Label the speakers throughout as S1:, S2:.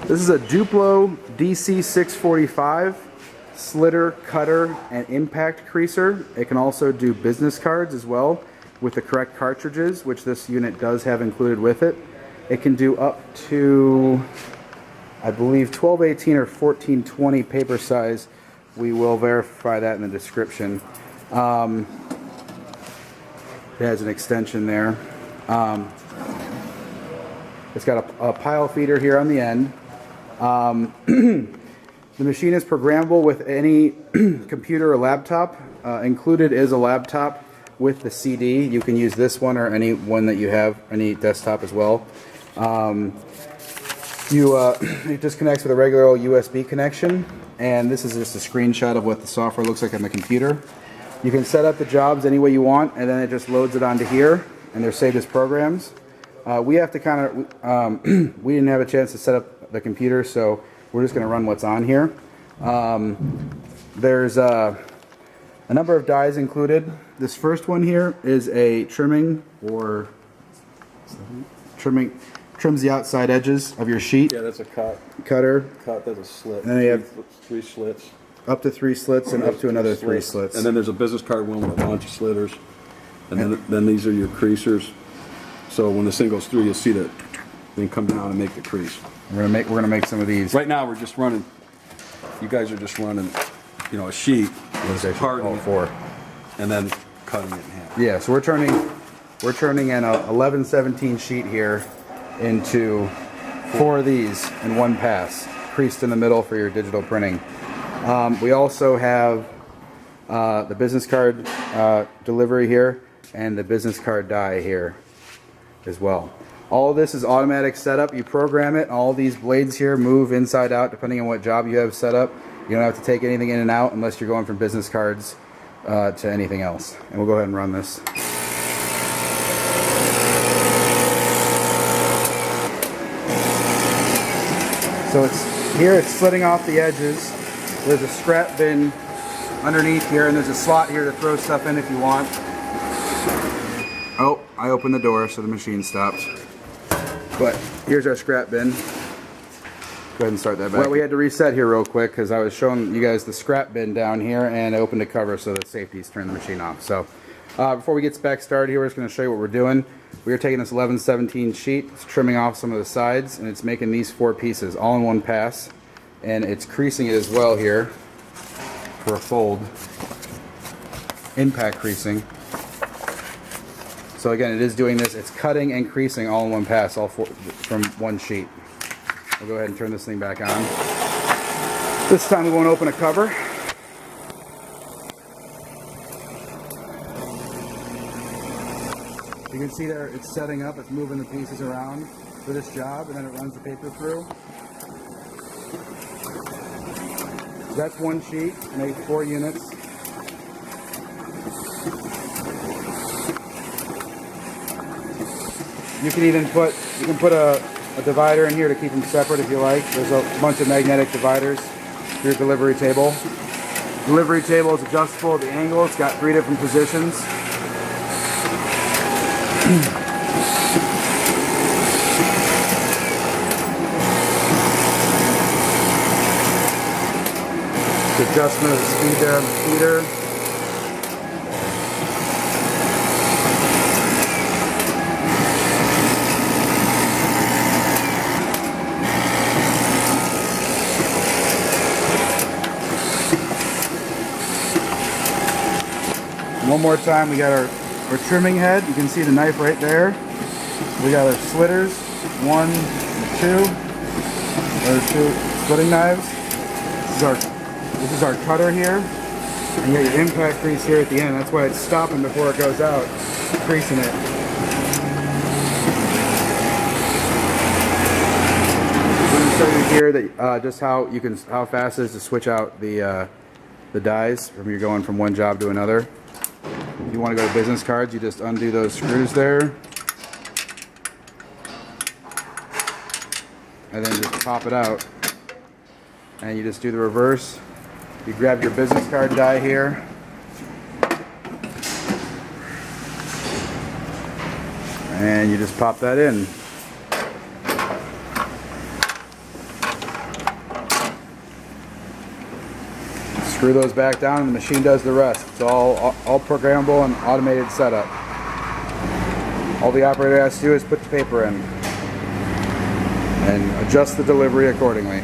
S1: This is a Duplo DC 645 slitter, cutter, and impact creaser. It can also do business cards as well with the correct cartridges, which this unit does have included with it. It can do up to, I believe, 1218 or 1420 paper size. We will verify that in the description. It has an extension there. It's got a pile feeder here on the end. The machine is programmable with any computer or laptop. Included is a laptop with the CD. You can use this one or any one that you have, any desktop as well. It just connects with a regular old USB connection, and this is just a screenshot of what the software looks like on the computer. You can set up the jobs any way you want, and then it just loads it onto here, and they're saved as programs. We have to kind of, we didn't have a chance to set up the computer, so we're just going to run what's on here. There's a number of dies included. This first one here is a trimming, or trims the outside edges of your sheet.
S2: Yeah, that's a
S1: cutter.
S2: That's a slit.
S1: And then you have
S2: three slits.
S1: Up to 3 slits and up to another 3 slits.
S2: And then there's a business card one with a bunch of slitters. And then these are your creasers. So when this thing goes through, you'll see that then come down and make the crease.
S1: We're gonna make some of these.
S2: Right now we're just running. You guys are just running, you know, a sheet.
S1: Hardening for,
S2: and then cutting it in half.
S1: Yeah, so we're turning an 11/17 sheet here into 4 of these in one pass, creased in the middle for your digital printing. We also have the business card delivery here and the business card die here as well. All of this is automatic setup. You program it. All these blades here move inside out depending on what job you have set up. You don't have to take anything in and out unless you're going from business cards to anything else. And we'll go ahead and run this. So it's slitting off the edges. There's a scrap bin underneath here, and there's a slot here to throw stuff in if you want. Oh, I opened the door so the machine stopped. But here's our scrap bin. Go ahead and start that back. Well, we had to reset here real quick because I was showing you guys the scrap bin down here, and I opened the cover so that safety's turned the machine off. So before we get back started here, we're just going to show you what we're doing. We are taking this 11/17 sheet, it's trimming off some of the sides, and it's making these 4 pieces all in one pass. And it's creasing it as well here for a fold. Impact creasing. So again, it is doing this. It's cutting and creasing all in one pass, all 4 from one sheet. We'll go ahead and turn this thing back on. This time we won't open a cover. You can see there it's setting up, it's moving the pieces around for this job, and then it runs the paper through. So that's one sheet, make 4 units. You can put a divider in here to keep them separate if you like. There's a bunch of magnetic dividers for your delivery table. Delivery table is adjustable at the angle. It's got 3 different positions. The adjustment of the speed there on the feeder. One more time, we got our trimming head. You can see the knife right there. We got our slitters, 1 and 2. There's 2 splitting knives. This is our cutter here. And you got your impact crease here at the end. That's why it's stopping before it goes out, creasing it. We're going to show you here that just how fast it is to switch out the dies from you're going from one job to another. If you want to go to business cards, you just undo those screws there. And then just pop it out. And you just do the reverse. You grab your business card die here. And you just pop that in. screw those back down and the machine does the rest. It's all programmable and automated setup. All the operator has to do is put the paper in and adjust the delivery accordingly.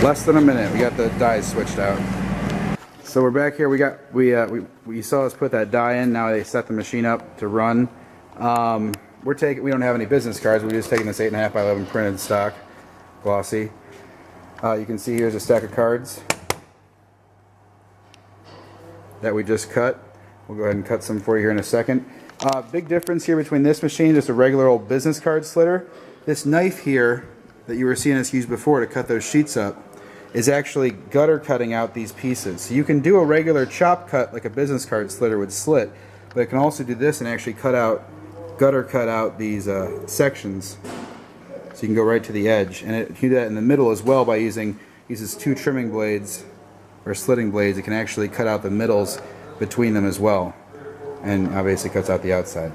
S1: Less than a minute, we got the dies switched out. So we're back here. We saw us put that die in. Now they set the machine up to run. We don't have any business cards. We're just taking this 8.5 by 11 printed stock, glossy. You can see here's a stack of cards that we just cut. We'll go ahead and cut some for you here in a second. Big difference here between this machine, just a regular old business card slitter. This knife here that you were seeing us use before to cut those sheets up is actually gutter cutting out these pieces. So you can do a regular chop cut like a business card slitter would slit, but it can also do this and actually gutter cut out these sections. So you can go right to the edge, and it can do that in the middle as well by uses 2 trimming blades or slitting blades. It can actually cut out the middles between them as well, and obviously cuts out the outside.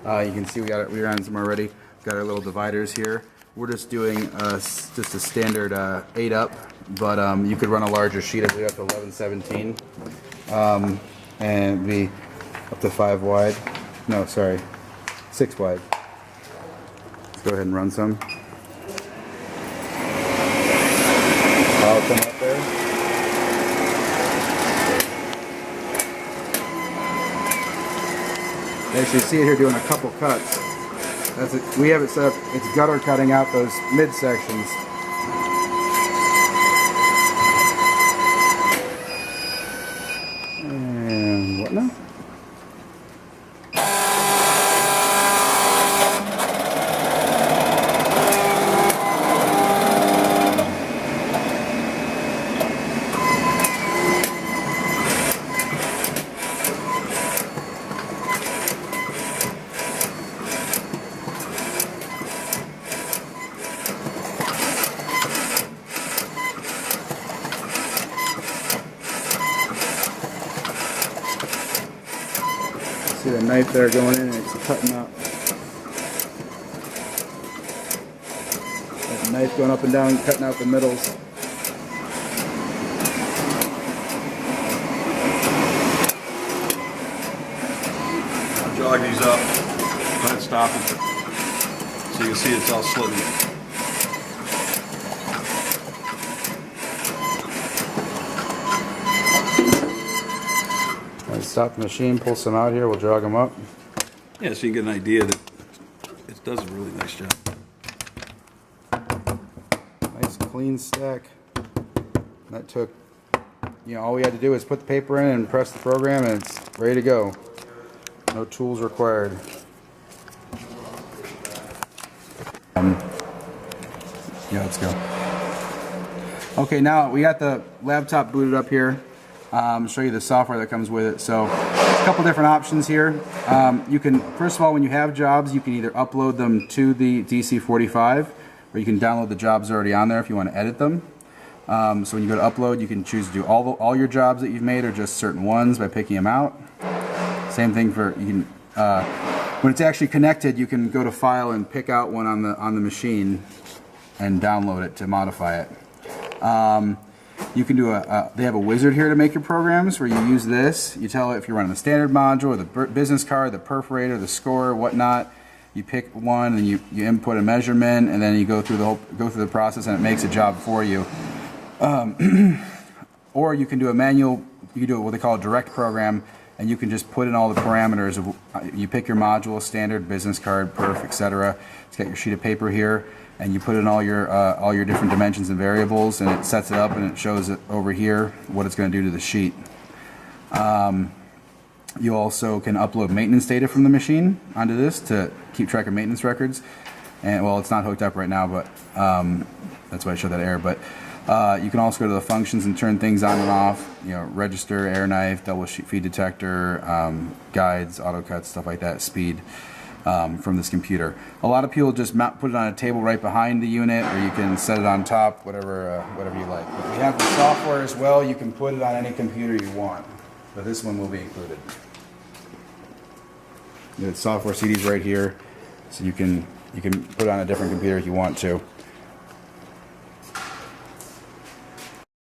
S1: You can see we ran some already. We've got our little dividers here. We're just doing just a standard 8 up, but you could run a larger sheet if we got to 11/17, and be up to 5 wide. No, sorry, 6 wide. Let's go ahead and run some. I'll come up there. As you see it here doing a couple cuts. We have it set up, it's gutter cutting out those midsections. And what now? See the knife there going in and it's cutting out. That knife going up and down, cutting out the middles.
S2: I'll jog these up. Go ahead and stop them. So you can see it's all slitting.
S1: Stop the machine, pull some out here, we'll jog them up.
S2: Yeah, so you get an idea that it does a really nice job.
S1: Nice clean stack. That took, all we had to do was put the paper in and press the program and it's ready to go. No tools required. Yeah, let's go. Okay, now we got the laptop booted up here. Show you the software that comes with it. So a couple different options here. You can, first of all, when you have jobs, you can either upload them to the DC45, or you can download the jobs already on there if you want to edit them. So when you go to upload, you can choose to do all your jobs that you've made or just certain ones by picking them out. Same thing for, you can, when it's actually connected, you can go to file and pick out one on the machine and download it to modify it. You can do they have a wizard here to make your programs where you use this. You tell it if you're running the standard module, or the business card, the perforator, the score, whatnot. You pick one and you input a measurement, and then you go through the process and it makes a job for you. Or you can do a manual. You can do what they call a direct program, and you can just put in all the parameters of, you pick your module, standard, business card, perf, etc. It's got your sheet of paper here, and you put in all your different dimensions and variables, and it sets it up and it shows it over here what it's going to do to the sheet. You also can upload maintenance data from the machine onto this to keep track of maintenance records. And well, it's not hooked up right now, but that's why I showed that error. But you can also go to the functions and turn things on and off. Register, air knife, double feed detector, guides, auto cuts, stuff like that, speed. From this computer. A lot of people just put it on a table right behind the unit, or you can set it on top, whatever you like. But we have the software as well. You can put it on any computer you want, but this one will be included. The software CD's right here, so you can You can put it on a different computer if you want to.